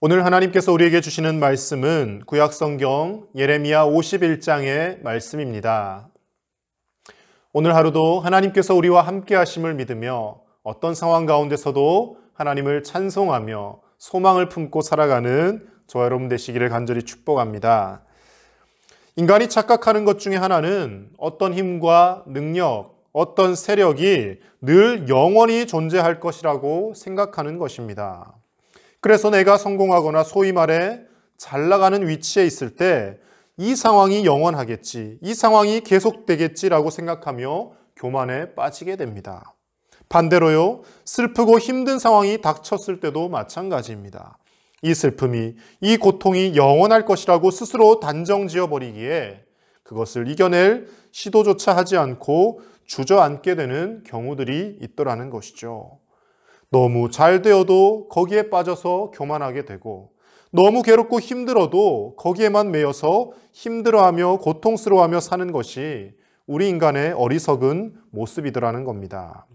오늘 하나님께서 우리에게 주시는 말씀은 구약성경 예레미야 51장의 말씀입니다. 오늘 하루도 하나님께서 우리와 함께 하심을 믿으며 어떤 상황 가운데서도 하나님을 찬송하며 소망을 품고 살아가는 저와 여러분 되시기를 간절히 축복합니다. 인간이 착각하는 것 중에 하나는 어떤 힘과 능력, 어떤 세력이 늘 영원히 존재할 것이라고 생각하는 것입니다. 그래서 내가 성공하거나 소위 말해 잘 나가는 위치에 있을 때 이 상황이 영원하겠지, 이 상황이 계속되겠지라고 생각하며 교만에 빠지게 됩니다. 반대로요, 슬프고 힘든 상황이 닥쳤을 때도 마찬가지입니다. 이 슬픔이, 이 고통이 영원할 것이라고 스스로 단정 지어버리기에 그것을 이겨낼 시도조차 하지 않고 주저앉게 되는 경우들이 있더라는 것이죠. 너무 잘 되어도 거기에 빠져서 교만하게 되고, 너무 괴롭고 힘들어도 거기에만 매여서 힘들어하며 고통스러워하며 사는 것이 우리 인간의 어리석은 모습이더라는 겁니다.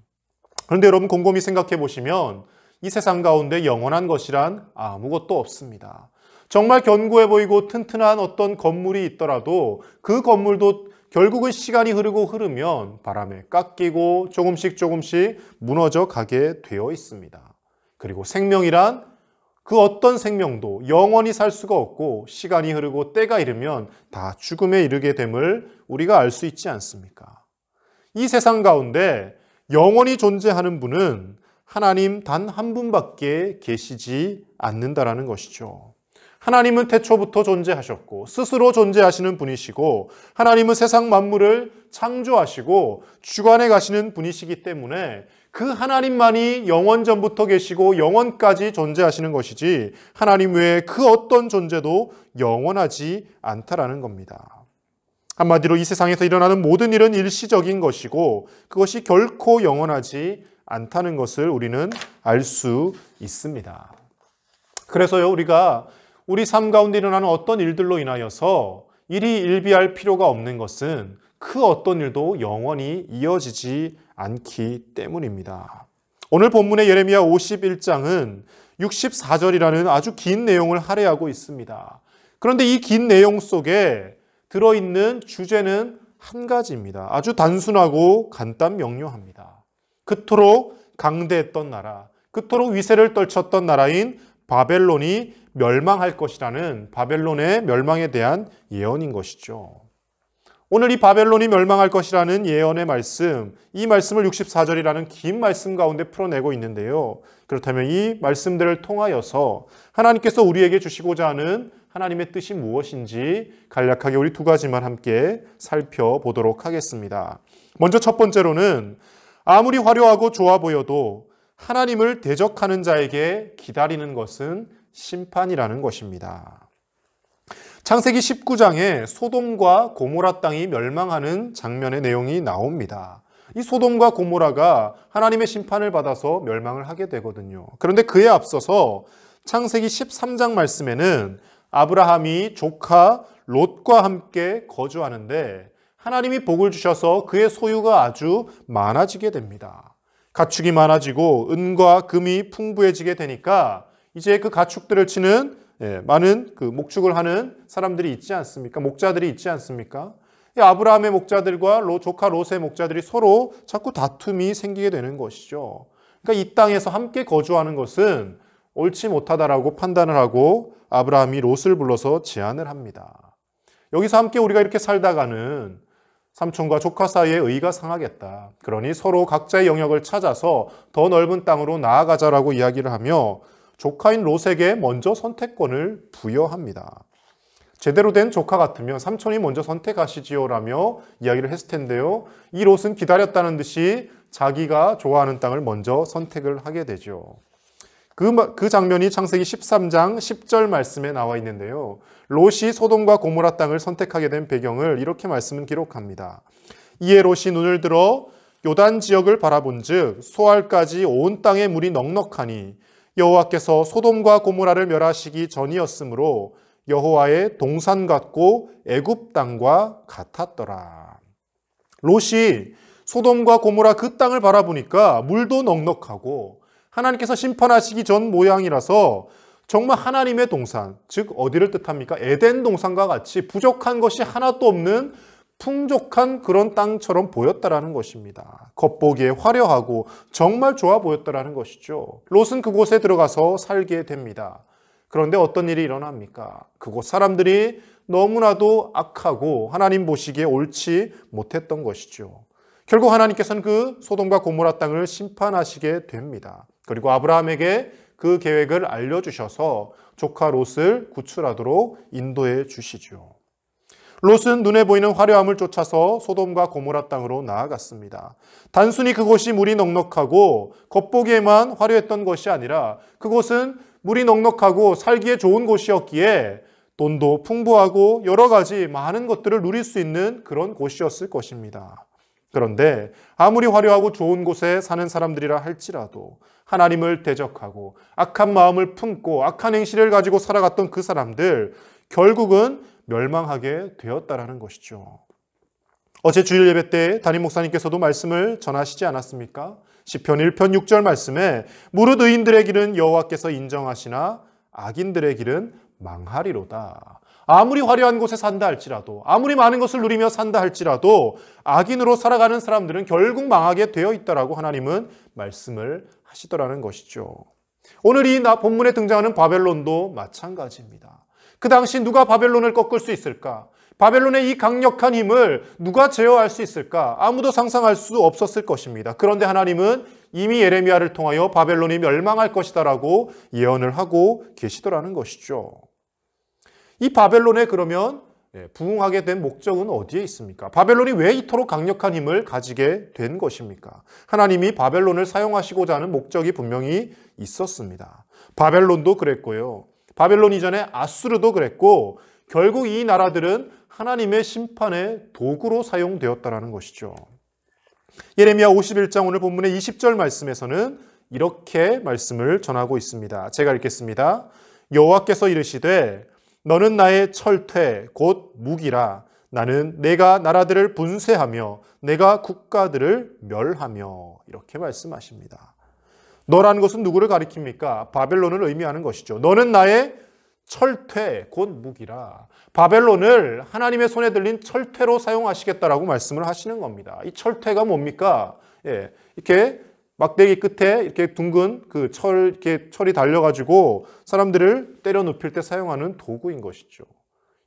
그런데 여러분 곰곰이 생각해 보시면 이 세상 가운데 영원한 것이란 아무것도 없습니다. 정말 견고해 보이고 튼튼한 어떤 건물이 있더라도 그 건물도 결국은 시간이 흐르면 바람에 깎이고 조금씩 무너져 가게 되어 있습니다. 그리고 생명이란 그 어떤 생명도 영원히 살 수가 없고 시간이 흐르고 때가 이르면 다 죽음에 이르게 됨을 우리가 알 수 있지 않습니까? 이 세상 가운데 영원히 존재하는 분은 하나님 단 한 분밖에 계시지 않는다라는 것이죠. 하나님은 태초부터 존재하셨고 스스로 존재하시는 분이시고 하나님은 세상 만물을 창조하시고 주관해 가시는 분이시기 때문에 그 하나님만이 영원 전부터 계시고 영원까지 존재하시는 것이지 하나님 외에 그 어떤 존재도 영원하지 않다라는 겁니다. 한마디로 이 세상에서 일어나는 모든 일은 일시적인 것이고 그것이 결코 영원하지 않다는 것을 우리는 알 수 있습니다. 그래서요, 우리가 우리 삶 가운데 일어나는 어떤 일들로 인하여서 일이 일비할 필요가 없는 것은 그 어떤 일도 영원히 이어지지 않기 때문입니다. 오늘 본문의 예레미야 51장은 64절이라는 아주 긴 내용을 할애하고 있습니다. 그런데 이 긴 내용 속에 들어있는 주제는 한 가지입니다. 아주 단순하고 간단 명료합니다. 그토록 강대했던 나라, 그토록 위세를 떨쳤던 나라인 바벨론이 멸망할 것이라는 바벨론의 멸망에 대한 예언인 것이죠. 오늘 이 바벨론이 멸망할 것이라는 예언의 말씀, 이 말씀을 64절이라는 긴 말씀 가운데 풀어내고 있는데요. 그렇다면 이 말씀들을 통하여서 하나님께서 우리에게 주시고자 하는 하나님의 뜻이 무엇인지 간략하게 우리 두 가지만 함께 살펴보도록 하겠습니다. 먼저 첫 번째로는 아무리 화려하고 좋아 보여도 하나님을 대적하는 자에게 기다리는 것은 심판이라는 것입니다. 창세기 19장에 소돔과 고모라 땅이 멸망하는 장면의 내용이 나옵니다. 이 소돔과 고모라가 하나님의 심판을 받아서 멸망을 하게 되거든요. 그런데 그에 앞서서 창세기 13장 말씀에는 아브라함이 조카 롯과 함께 거주하는데 하나님이 복을 주셔서 그의 소유가 아주 많아지게 됩니다. 가축이 많아지고 은과 금이 풍부해지게 되니까 이제 그 가축들을 치는 많은 그 목축을 하는 사람들이 있지 않습니까? 목자들이 있지 않습니까? 아브라함의 목자들과 조카 롯의 목자들이 서로 자꾸 다툼이 생기게 되는 것이죠. 그러니까 이 땅에서 함께 거주하는 것은 옳지 못하다라고 판단을 하고 아브라함이 롯을 불러서 제안을 합니다. 여기서 함께 우리가 이렇게 살다가는 삼촌과 조카 사이에 의가 상하겠다. 그러니 서로 각자의 영역을 찾아서 더 넓은 땅으로 나아가자라고 이야기를 하며 조카인 롯에게 먼저 선택권을 부여합니다. 제대로 된 조카 같으면 삼촌이 먼저 선택하시지요라며 이야기를 했을 텐데요. 이 롯은 기다렸다는 듯이 자기가 좋아하는 땅을 먼저 선택을 하게 되죠. 그 장면이 창세기 13장 10절 말씀에 나와 있는데요. 롯이 소돔과 고모라 땅을 선택하게 된 배경을 이렇게 말씀은 기록합니다. 이에 롯이 눈을 들어 요단 지역을 바라본즉 소알까지 온 땅에 물이 넉넉하니 여호와께서 소돔과 고모라를 멸하시기 전이었으므로 여호와의 동산 같고 애굽 땅과 같았더라. 롯이 소돔과 고모라 그 땅을 바라보니까 물도 넉넉하고 하나님께서 심판하시기 전 모양이라서 정말 하나님의 동산, 즉 어디를 뜻합니까? 에덴 동산과 같이 부족한 것이 하나도 없는 풍족한 그런 땅처럼 보였다라는 것입니다. 겉보기에 화려하고 정말 좋아 보였다라는 것이죠. 롯은 그곳에 들어가서 살게 됩니다. 그런데 어떤 일이 일어납니까? 그곳 사람들이 너무나도 악하고 하나님 보시기에 옳지 못했던 것이죠. 결국 하나님께서는 그 소돔과 고모라 땅을 심판하시게 됩니다. 그리고 아브라함에게 그 계획을 알려주셔서 조카 롯을 구출하도록 인도해 주시죠. 롯은 눈에 보이는 화려함을 쫓아서 소돔과 고모라 땅으로 나아갔습니다. 단순히 그곳이 물이 넉넉하고 겉보기에만 화려했던 것이 아니라 그곳은 물이 넉넉하고 살기에 좋은 곳이었기에 돈도 풍부하고 여러 가지 많은 것들을 누릴 수 있는 그런 곳이었을 것입니다. 그런데 아무리 화려하고 좋은 곳에 사는 사람들이라 할지라도 하나님을 대적하고 악한 마음을 품고 악한 행실을 가지고 살아갔던 그 사람들 결국은 멸망하게 되었다라는 것이죠. 어제 주일 예배 때 담임 목사님께서도 말씀을 전하시지 않았습니까? 시편 1편 6절 말씀에 무릇 의인들의 길은 여호와께서 인정하시나 악인들의 길은 망하리로다. 아무리 화려한 곳에 산다 할지라도 아무리 많은 것을 누리며 산다 할지라도 악인으로 살아가는 사람들은 결국 망하게 되어 있다라고 하나님은 말씀을 하시더라는 것이죠. 오늘 이 본문에 등장하는 바벨론도 마찬가지입니다. 그 당시 누가 바벨론을 꺾을 수 있을까? 바벨론의 이 강력한 힘을 누가 제어할 수 있을까? 아무도 상상할 수 없었을 것입니다. 그런데 하나님은 이미 예레미야를 통하여 바벨론이 멸망할 것이다라고 예언을 하고 계시더라는 것이죠. 이 바벨론에 그러면 부응하게 된 목적은 어디에 있습니까? 바벨론이 왜 이토록 강력한 힘을 가지게 된 것입니까? 하나님이 바벨론을 사용하시고자 하는 목적이 분명히 있었습니다. 바벨론도 그랬고요. 바벨론 이전에 아수르도 그랬고 결국 이 나라들은 하나님의 심판의 도구로 사용되었다는 것이죠. 예레미야 51장 오늘 본문의 20절 말씀에서는 이렇게 말씀을 전하고 있습니다. 제가 읽겠습니다. 여호와께서 이르시되 너는 나의 철퇴 곧 무기라. 나는 내가 나라들을 분쇄하며 내가 국가들을 멸하며. 이렇게 말씀하십니다. 너라는 것은 누구를 가리킵니까? 바벨론을 의미하는 것이죠. 너는 나의 철퇴 곧 무기라. 바벨론을 하나님의 손에 들린 철퇴로 사용하시겠다라고 말씀을 하시는 겁니다. 이 철퇴가 뭡니까? 이렇게 막대기 끝에 이렇게 둥근 그 이렇게 철이 달려가지고 사람들을 때려 눕힐 때 사용하는 도구인 것이죠.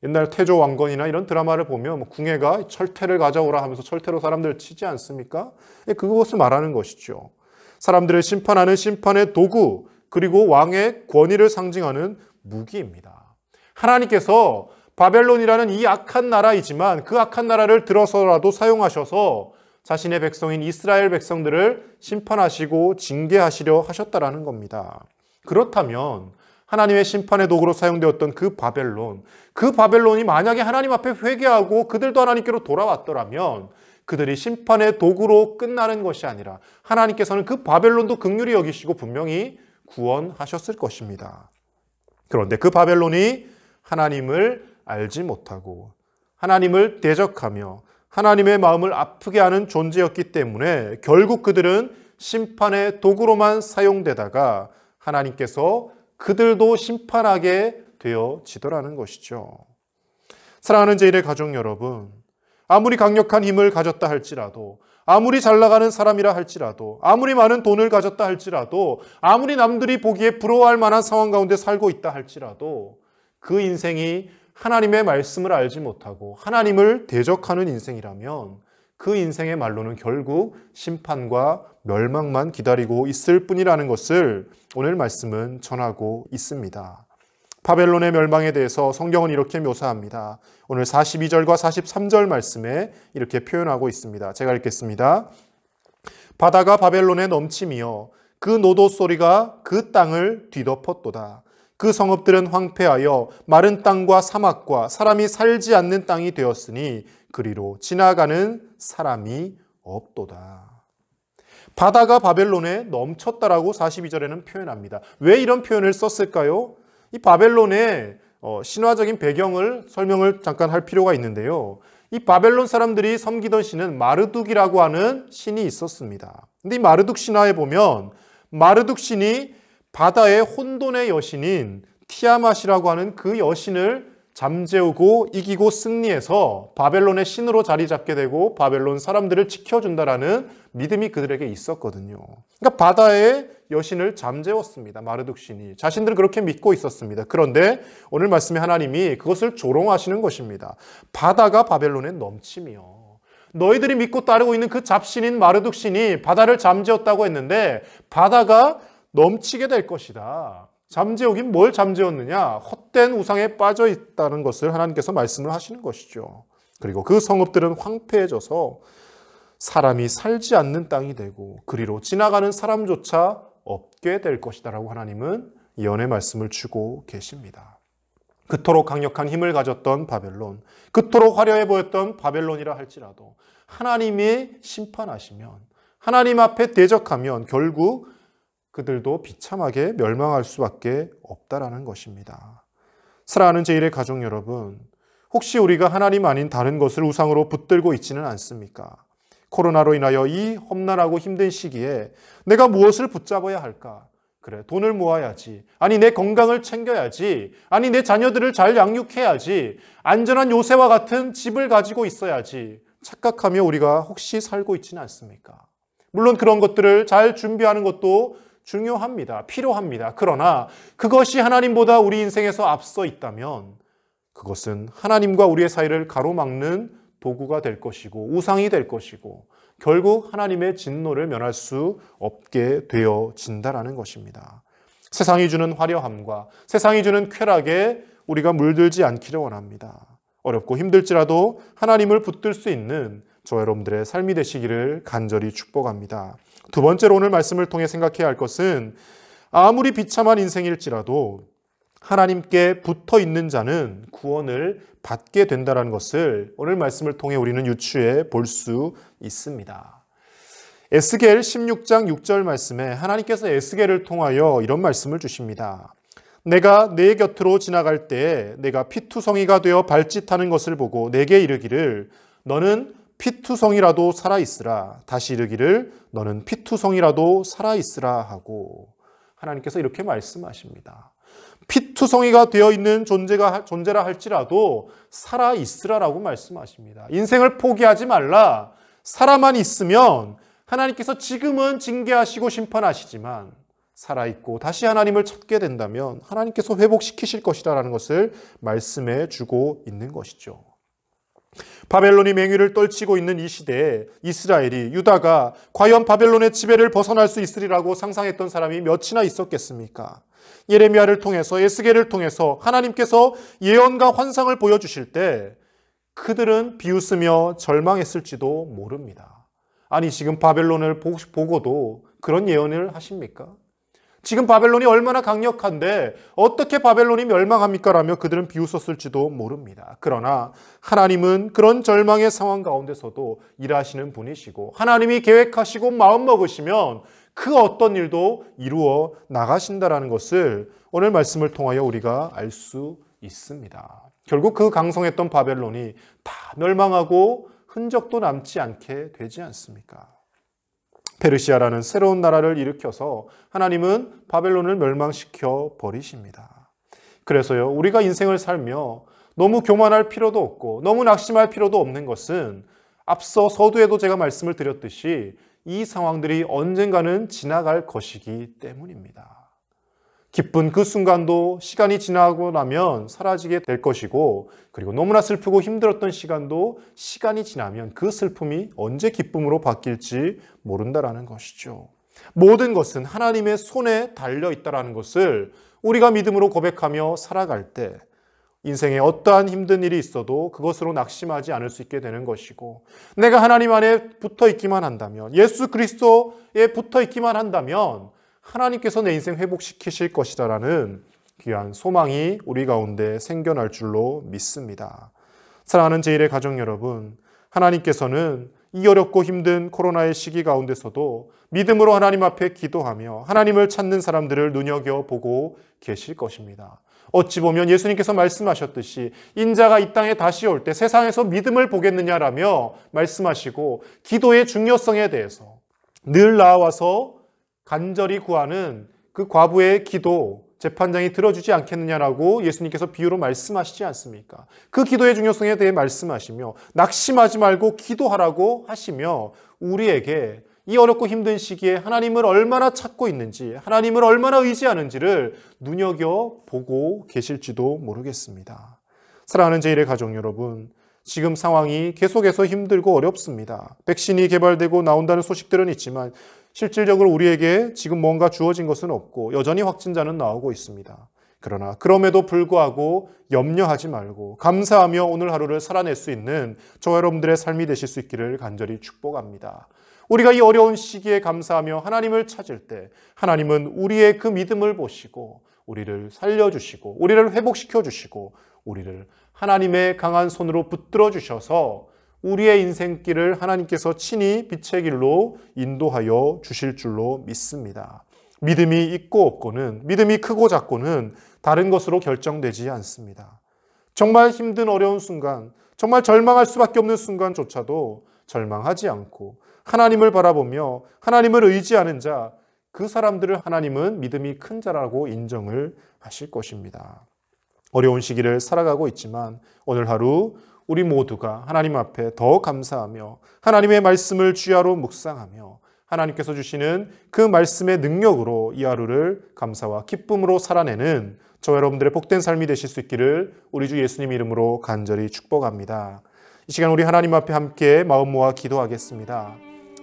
옛날 태조 왕건이나 이런 드라마를 보면 궁예가 철퇴를 가져오라 하면서 철퇴로 사람들을 치지 않습니까? 그것을 말하는 것이죠. 사람들을 심판하는 심판의 도구, 그리고 왕의 권위를 상징하는 무기입니다. 하나님께서 바벨론이라는 이 악한 나라이지만 그 악한 나라를 들어서라도 사용하셔서 자신의 백성인 이스라엘 백성들을 심판하시고 징계하시려 하셨다라는 겁니다. 그렇다면 하나님의 심판의 도구로 사용되었던 그 바벨론이 만약에 하나님 앞에 회개하고 그들도 하나님께로 돌아왔더라면 그들이 심판의 도구로 끝나는 것이 아니라 하나님께서는 그 바벨론도 긍휼히 여기시고 분명히 구원하셨을 것입니다. 그런데 그 바벨론이 하나님을 알지 못하고 하나님을 대적하며 하나님의 마음을 아프게 하는 존재였기 때문에 결국 그들은 심판의 도구로만 사용되다가 하나님께서 그들도 심판하게 되어지더라는 것이죠. 사랑하는 제1의 가족 여러분, 아무리 강력한 힘을 가졌다 할지라도, 아무리 잘 나가는 사람이라 할지라도, 아무리 많은 돈을 가졌다 할지라도, 아무리 남들이 보기에 부러워할 만한 상황 가운데 살고 있다 할지라도 그 인생이 하나님의 말씀을 알지 못하고 하나님을 대적하는 인생이라면 그 인생의 말로는 결국 심판과 멸망만 기다리고 있을 뿐이라는 것을 오늘 말씀은 전하고 있습니다. 바벨론의 멸망에 대해서 성경은 이렇게 묘사합니다. 오늘 42절과 43절 말씀에 이렇게 표현하고 있습니다. 제가 읽겠습니다. 바다가 바벨론에 넘치며 그 노도 소리가 그 땅을 뒤덮었도다. 그 성읍들은 황폐하여 마른 땅과 사막과 사람이 살지 않는 땅이 되었으니 그리로 지나가는 사람이 없도다. 바다가 바벨론에 넘쳤다라고 42절에는 표현합니다. 왜 이런 표현을 썼을까요? 이 바벨론의 신화적인 배경을 설명을 잠깐 할 필요가 있는데요. 이 바벨론 사람들이 섬기던 신은 마르둑이라고 하는 신이 있었습니다. 근데 이 마르둑 신화에 보면 마르둑 신이 바다의 혼돈의 여신인 티아맛이라고 하는 그 여신을 잠재우고 이기고 승리해서 바벨론의 신으로 자리 잡게 되고 바벨론 사람들을 지켜준다라는 믿음이 그들에게 있었거든요. 그러니까 바다의 여신을 잠재웠습니다. 마르둑 신이. 자신들은 그렇게 믿고 있었습니다. 그런데 오늘 말씀에 하나님이 그것을 조롱하시는 것입니다. 바다가 바벨론에 넘치며 너희들이 믿고 따르고 있는 그 잡신인 마르둑 신이 바다를 잠재웠다고 했는데 바다가 넘치게 될 것이다. 잠재우긴 뭘 잠재웠느냐? 헛된 우상에 빠져 있다는 것을 하나님께서 말씀을 하시는 것이죠. 그리고 그 성읍들은 황폐해져서 사람이 살지 않는 땅이 되고 그리로 지나가는 사람조차 없게 될 것이다 라고 하나님은 예언의 말씀을 주고 계십니다. 그토록 강력한 힘을 가졌던 바벨론, 그토록 화려해 보였던 바벨론이라 할지라도 하나님이 심판하시면, 하나님 앞에 대적하면 결국 그들도 비참하게 멸망할 수밖에 없다라는 것입니다. 사랑하는 제1의 가족 여러분, 혹시 우리가 하나님 아닌 다른 것을 우상으로 붙들고 있지는 않습니까? 코로나로 인하여 이 험난하고 힘든 시기에 내가 무엇을 붙잡아야 할까? 그래, 돈을 모아야지. 아니, 내 건강을 챙겨야지. 아니, 내 자녀들을 잘 양육해야지. 안전한 요새와 같은 집을 가지고 있어야지. 착각하며 우리가 혹시 살고 있지는 않습니까? 물론 그런 것들을 잘 준비하는 것도 중요합니다. 필요합니다. 그러나 그것이 하나님보다 우리 인생에서 앞서 있다면 그것은 하나님과 우리의 사이를 가로막는 도구가 될 것이고 우상이 될 것이고 결국 하나님의 진노를 면할 수 없게 되어진다라는 것입니다. 세상이 주는 화려함과 세상이 주는 쾌락에 우리가 물들지 않기를 원합니다. 어렵고 힘들지라도 하나님을 붙들 수 있는 저 여러분들의 삶이 되시기를 간절히 축복합니다. 두 번째로 오늘 말씀을 통해 생각해야 할 것은 아무리 비참한 인생일지라도 하나님께 붙어 있는 자는 구원을 받게 된다는 것을 오늘 말씀을 통해 우리는 유추해 볼 수 있습니다. 에스겔 16장 6절 말씀에 하나님께서 에스겔을 통하여 이런 말씀을 주십니다. 내가 내 곁으로 지나갈 때에 내가 피투성이가 되어 발짓하는 것을 보고 내게 이르기를 너는 피투성이라도 살아있으라. 다시 이르기를 너는 피투성이라도 살아있으라 하고 하나님께서 이렇게 말씀하십니다. 피투성이가 되어 있는 존재라 할지라도 살아있으라라고 말씀하십니다. 인생을 포기하지 말라. 살아만 있으면 하나님께서 지금은 징계하시고 심판하시지만 살아있고 다시 하나님을 찾게 된다면 하나님께서 회복시키실 것이라는 것을 말씀해 주고 있는 것이죠. 바벨론이 맹위를 떨치고 있는 이 시대에 이스라엘이, 유다가 과연 바벨론의 지배를 벗어날 수 있으리라고 상상했던 사람이 몇이나 있었겠습니까? 예레미야를 통해서, 에스겔을 통해서 하나님께서 예언과 환상을 보여주실 때 그들은 비웃으며 절망했을지도 모릅니다. 아니, 지금 바벨론을 보고도 그런 예언을 하십니까? 지금 바벨론이 얼마나 강력한데 어떻게 바벨론이 멸망합니까? 라며 그들은 비웃었을지도 모릅니다. 그러나 하나님은 그런 절망의 상황 가운데서도 일하시는 분이시고 하나님이 계획하시고 마음먹으시면 그 어떤 일도 이루어 나가신다라는 것을 오늘 말씀을 통하여 우리가 알 수 있습니다. 결국 그 강성했던 바벨론이 다 멸망하고 흔적도 남지 않게 되지 않습니까? 페르시아라는 새로운 나라를 일으켜서 하나님은 바벨론을 멸망시켜 버리십니다. 그래서요, 우리가 인생을 살며 너무 교만할 필요도 없고 너무 낙심할 필요도 없는 것은 앞서 서두에도 제가 말씀을 드렸듯이 이 상황들이 언젠가는 지나갈 것이기 때문입니다. 기쁜 그 순간도 시간이 지나고 나면 사라지게 될 것이고 그리고 너무나 슬프고 힘들었던 시간도 시간이 지나면 그 슬픔이 언제 기쁨으로 바뀔지 모른다라는 것이죠. 모든 것은 하나님의 손에 달려 있다라는 것을 우리가 믿음으로 고백하며 살아갈 때 인생에 어떠한 힘든 일이 있어도 그것으로 낙심하지 않을 수 있게 되는 것이고 내가 하나님 안에 붙어 있기만 한다면 예수 그리스도에 붙어 있기만 한다면 하나님께서 내 인생 회복시키실 것이다라는 귀한 소망이 우리 가운데 생겨날 줄로 믿습니다. 사랑하는 제1의 가족 여러분, 하나님께서는 이 어렵고 힘든 코로나의 시기 가운데서도 믿음으로 하나님 앞에 기도하며 하나님을 찾는 사람들을 눈여겨보고 계실 것입니다. 어찌 보면 예수님께서 말씀하셨듯이 인자가 이 땅에 다시 올 때 세상에서 믿음을 보겠느냐라며 말씀하시고 기도의 중요성에 대해서 늘 나와서 간절히 구하는 그 과부의 기도 재판장이 들어주지 않겠느냐라고 예수님께서 비유로 말씀하시지 않습니까? 그 기도의 중요성에 대해 말씀하시며 낙심하지 말고 기도하라고 하시며 우리에게 이 어렵고 힘든 시기에 하나님을 얼마나 찾고 있는지, 하나님을 얼마나 의지하는지를 눈여겨보고 계실지도 모르겠습니다. 사랑하는 제1의 가족 여러분, 지금 상황이 계속해서 힘들고 어렵습니다. 백신이 개발되고 나온다는 소식들은 있지만 실질적으로 우리에게 지금 뭔가 주어진 것은 없고 여전히 확진자는 나오고 있습니다. 그러나 그럼에도 불구하고 염려하지 말고 감사하며 오늘 하루를 살아낼 수 있는 저와 여러분들의 삶이 되실 수 있기를 간절히 축복합니다. 우리가 이 어려운 시기에 감사하며 하나님을 찾을 때 하나님은 우리의 그 믿음을 보시고 우리를 살려주시고 우리를 회복시켜 주시고 우리를 하나님의 강한 손으로 붙들어 주셔서 우리의 인생길을 하나님께서 친히 빛의 길로 인도하여 주실 줄로 믿습니다. 믿음이 있고 없고는, 믿음이 크고 작고는 다른 것으로 결정되지 않습니다. 정말 힘든 어려운 순간, 정말 절망할 수밖에 없는 순간조차도 절망하지 않고 하나님을 바라보며 하나님을 의지하는 자, 그 사람들을 하나님은 믿음이 큰 자라고 인정을 하실 것입니다. 어려운 시기를 살아가고 있지만 오늘 하루 우리 모두가 하나님 앞에 더 감사하며 하나님의 말씀을 주야로 묵상하며 하나님께서 주시는 그 말씀의 능력으로 이 하루를 감사와 기쁨으로 살아내는 저와 여러분들의 복된 삶이 되실 수 있기를 우리 주 예수님 이름으로 간절히 축복합니다. 이 시간 우리 하나님 앞에 함께 마음 모아 기도하겠습니다.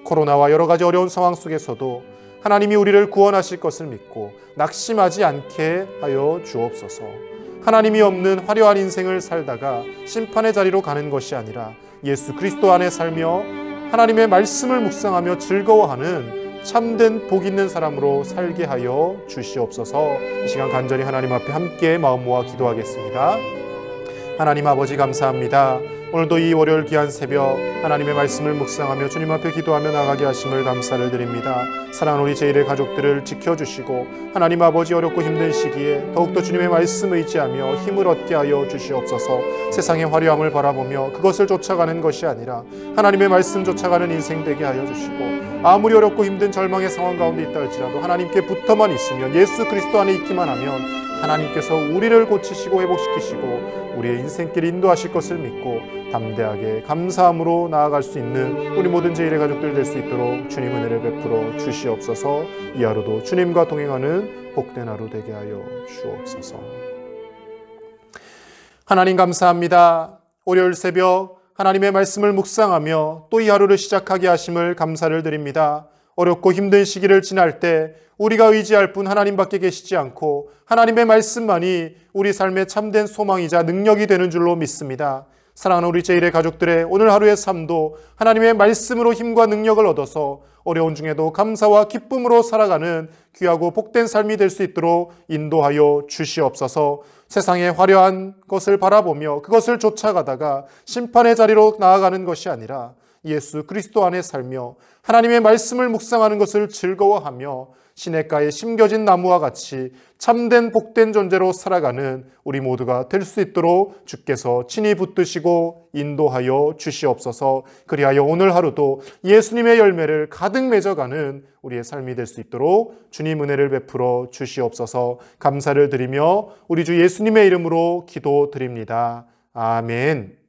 코로나와 여러 가지 어려운 상황 속에서도 하나님이 우리를 구원하실 것을 믿고 낙심하지 않게 하여 주옵소서. 하나님이 없는 화려한 인생을 살다가 심판의 자리로 가는 것이 아니라 예수 그리스도 안에 살며 하나님의 말씀을 묵상하며 즐거워하는 참된 복 있는 사람으로 살게 하여 주시옵소서. 이 시간 간절히 하나님 앞에 함께 마음 모아 기도하겠습니다. 하나님 아버지 감사합니다. 오늘도 이 월요일 귀한 새벽 하나님의 말씀을 묵상하며 주님 앞에 기도하며 나가게 하심을 감사를 드립니다. 사랑하는 우리 제1의 가족들을 지켜주시고 하나님 아버지 어렵고 힘든 시기에 더욱더 주님의 말씀 의지하며 힘을 얻게 하여 주시옵소서. 세상의 화려함을 바라보며 그것을 쫓아가는 것이 아니라 하나님의 말씀 쫓아가는 인생 되게 하여 주시고 아무리 어렵고 힘든 절망의 상황 가운데 있다 할지라도 하나님께 붙어만 있으면 예수 그리스도 안에 있기만 하면 하나님께서 우리를 고치시고 회복시키시고 우리의 인생길 인도하실 것을 믿고 담대하게 감사함으로 나아갈 수 있는 우리 모든 제1의 가족들 될 수 있도록 주님 은혜를 베풀어 주시옵소서. 이 하루도 주님과 동행하는 복된 하루 되게 하여 주옵소서. 하나님 감사합니다. 월요일 새벽 하나님의 말씀을 묵상하며 또 이 하루를 시작하게 하심을 감사를 드립니다. 어렵고 힘든 시기를 지날 때 우리가 의지할 분 하나님밖에 계시지 않고 하나님의 말씀만이 우리 삶의 참된 소망이자 능력이 되는 줄로 믿습니다. 사랑하는 우리 제1의 가족들의 오늘 하루의 삶도 하나님의 말씀으로 힘과 능력을 얻어서 어려운 중에도 감사와 기쁨으로 살아가는 귀하고 복된 삶이 될 수 있도록 인도하여 주시옵소서. 세상의 화려한 것을 바라보며 그것을 쫓아가다가 심판의 자리로 나아가는 것이 아니라 예수 그리스도 안에 살며 하나님의 말씀을 묵상하는 것을 즐거워하며 시냇가에 심겨진 나무와 같이 참된 복된 존재로 살아가는 우리 모두가 될 수 있도록 주께서 친히 붙드시고 인도하여 주시옵소서. 그리하여 오늘 하루도 예수님의 열매를 가득 맺어가는 우리의 삶이 될 수 있도록 주님 은혜를 베풀어 주시옵소서. 감사를 드리며 우리 주 예수님의 이름으로 기도드립니다. 아멘.